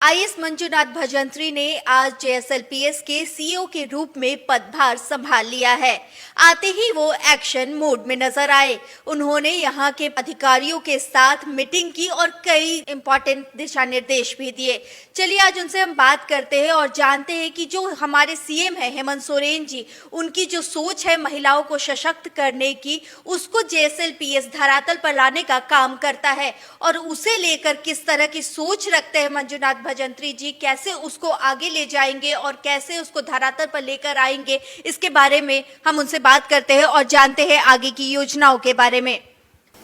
IAS Manjunath Bhajantri ने आज JSLPS के सीईओ के रूप में पदभार संभाल लिया है। आते ही वो एक्शन मोड में नजर आए। उन्होंने यहां के अधिकारियों के साथ मीटिंग की और कई इंपॉर्टेंट दिशा निर्देश भी दिए। चलिए आज उनसे हम बात करते हैं और जानते हैं कि जो हमारे सीएम है हेमंत सोरेन जी, उनकी जो सोच है महिलाओं को सशक्त करने की, उसको जेएसएलपीएस धरातल पर लाने का काम करता है और उसे लेकर किस तरह की सोच रखते हैं मंजूनाथ भजंत्री जी, कैसे उसको आगे ले जाएंगे और कैसे उसको धरातल पर लेकर आएंगे, इसके बारे में हम उनसे बात करते हैं और जानते हैं आगे की योजनाओं के बारे में।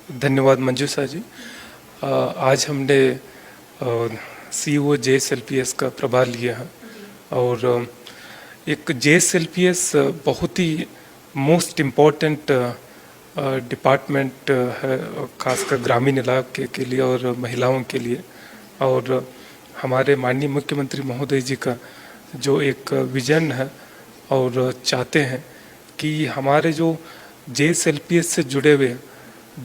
धन्यवाद मंजूषा जी। आज हमने सीईओ जेएसएलपीएस का प्रभार लिया है और एक जेएसएलपीएस बहुत ही मोस्ट इम्पोर्टेंट डिपार्टमेंट है, खासकर ग्रामीण इलाके के लिए और महिलाओं के लिए। और हमारे माननीय मुख्यमंत्री महोदय जी का जो एक विजन है और चाहते हैं कि हमारे जो जेएसएलपीएस से जुड़े हुए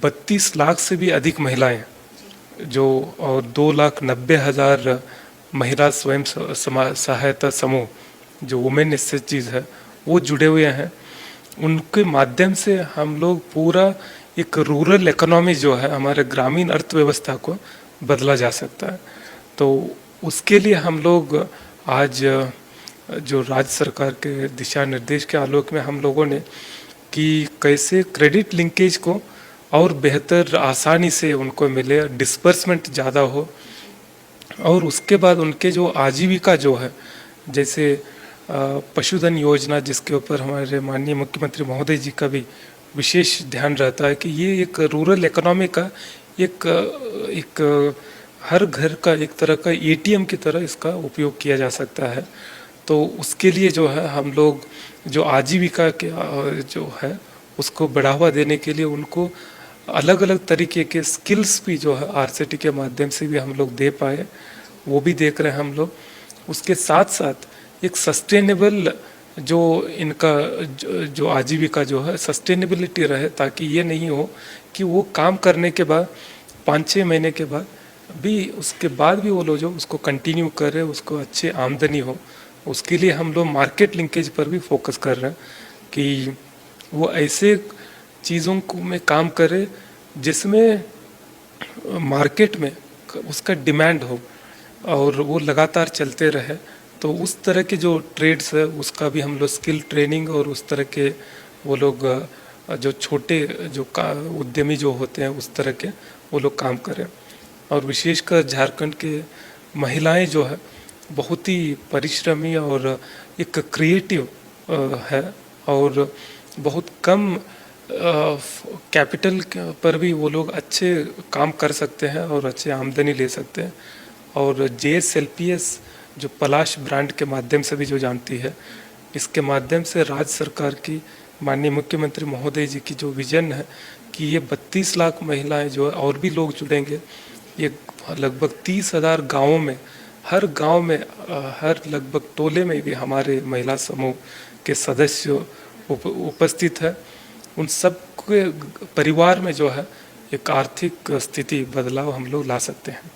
32 लाख से भी अधिक महिलाएं जो और 2,90,000 महिला स्वयं सहायता समूह जो वुमेन एसएचजीज है वो जुड़े हुए हैं। उनके माध्यम से हम लोग पूरा एक रूरल इकोनॉमी जो है हमारे ग्रामीण अर्थव्यवस्था को बदला जा सकता है। तो उसके लिए हम लोग आज जो राज्य सरकार के दिशा निर्देश के आलोक में हम लोगों ने कि कैसे क्रेडिट लिंकेज को और बेहतर आसानी से उनको मिले, डिस्बर्समेंट ज़्यादा हो और उसके बाद उनके जो आजीविका जो है, जैसे पशुधन योजना जिसके ऊपर हमारे माननीय मुख्यमंत्री महोदय जी का भी विशेष ध्यान रहता है कि ये एक रूरल इकोनॉमी का एक हर घर का एक तरह का एटीएम की तरह इसका उपयोग किया जा सकता है। तो उसके लिए जो है हम लोग जो आजीविका के जो है उसको बढ़ावा देने के लिए उनको अलग अलग तरीके के स्किल्स भी जो है आरसीटी के माध्यम से भी हम लोग दे पाए, वो भी देख रहे हैं हम लोग। उसके साथ साथ एक सस्टेनेबल जो इनका जो आजीविका जो है सस्टेनेबिलिटी रहे, ताकि ये नहीं हो कि वो काम करने के बाद 5-6 महीने के बाद भी उसके बाद भी वो लोग जो उसको कंटिन्यू कर रहे, उसको अच्छी आमदनी हो। उसके लिए हम लोग मार्केट लिंकेज पर भी फोकस कर रहे हैं कि वो ऐसे चीज़ों को में काम करे जिसमें मार्केट में उसका डिमांड हो और वो लगातार चलते रहे। तो उस तरह के जो ट्रेड्स है उसका भी हम लोग स्किल ट्रेनिंग और उस तरह के वो लोग जो छोटे जो उद्यमी जो होते हैं उस तरह के वो लोग काम करें। और विशेषकर झारखंड के महिलाएं जो है बहुत ही परिश्रमी और एक क्रिएटिव है और बहुत कम कैपिटल पर भी वो लोग अच्छे काम कर सकते हैं और अच्छे आमदनी ले सकते हैं। और जेएसएलपीएस जो पलाश ब्रांड के माध्यम से भी जो जानती है, इसके माध्यम से राज्य सरकार की माननीय मुख्यमंत्री महोदय जी की जो विजन है कि ये 32 लाख महिलाएं जो है और भी लोग जुड़ेंगे। ये लगभग 30,000 गाँवों में, हर गांव में, हर लगभग टोले में भी हमारे महिला समूह के सदस्य उपस्थित है। उन सब के परिवार में जो है एक आर्थिक स्थिति बदलाव हम लोग ला सकते हैं।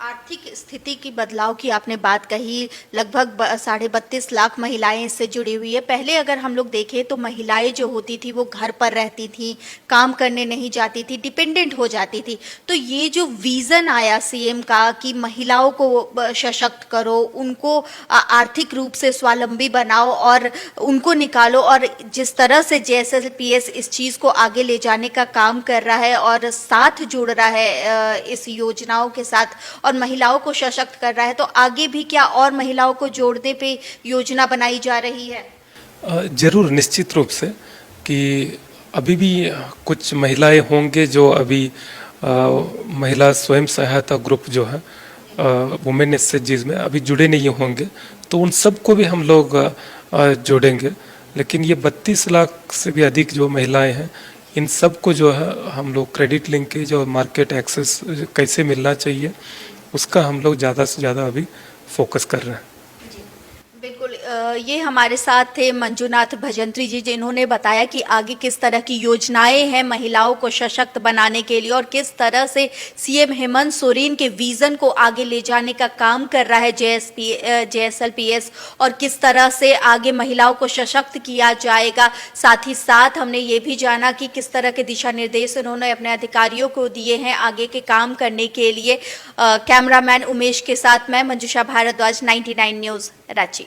आर्थिक स्थिति की बदलाव की आपने बात कही, लगभग 32.5 लाख महिलाएं इससे जुड़ी हुई है। पहले अगर हम लोग देखें तो महिलाएं जो होती थी वो घर पर रहती थी, काम करने नहीं जाती थी, डिपेंडेंट हो जाती थी। तो ये जो विजन आया सीएम का कि महिलाओं को सशक्त करो, उनको आर्थिक रूप से स्वावलंबी बनाओ और उनको निकालो, और जिस तरह से जेएसएलपीएस इस चीज़ को आगे ले जाने का काम कर रहा है और साथ जुड़ रहा है इस योजनाओं के साथ और महिलाओं को सशक्त कर रहा है, तो आगे भी क्या और महिलाओं को जोड़ने पे योजना बनाई जा रही है? जरूर, निश्चित रूप से कि अभी भी कुछ महिलाएं होंगे जो अभी महिला स्वयं सहायता ग्रुप जो है वुमेन एसएचजीज में अभी जुड़े नहीं होंगे, तो उन सबको भी हम लोग जोड़ेंगे। लेकिन ये 32 लाख से भी अधिक जो महिलाएं हैं, इन सब को जो है हम लोग क्रेडिट लिंकेज और मार्केट एक्सेस कैसे मिलना चाहिए उसका हम लोग ज़्यादा से ज़्यादा अभी फोकस कर रहे हैं। बिल्कुल, ये हमारे साथ थे मंजुनाथ भजंत्री जी, जिन्होंने बताया कि आगे किस तरह की योजनाएं हैं महिलाओं को सशक्त बनाने के लिए और किस तरह से सीएम हेमंत सोरेन के विजन को आगे ले जाने का काम कर रहा है JSLPS और किस तरह से आगे महिलाओं को सशक्त किया जाएगा। साथ ही साथ हमने ये भी जाना कि किस तरह के दिशा निर्देश उन्होंने अपने अधिकारियों को दिए हैं आगे के काम करने के लिए। कैमरामैन उमेश के साथ मैं मंजुषा भारद्वाज, 99 न्यूज़, रांची।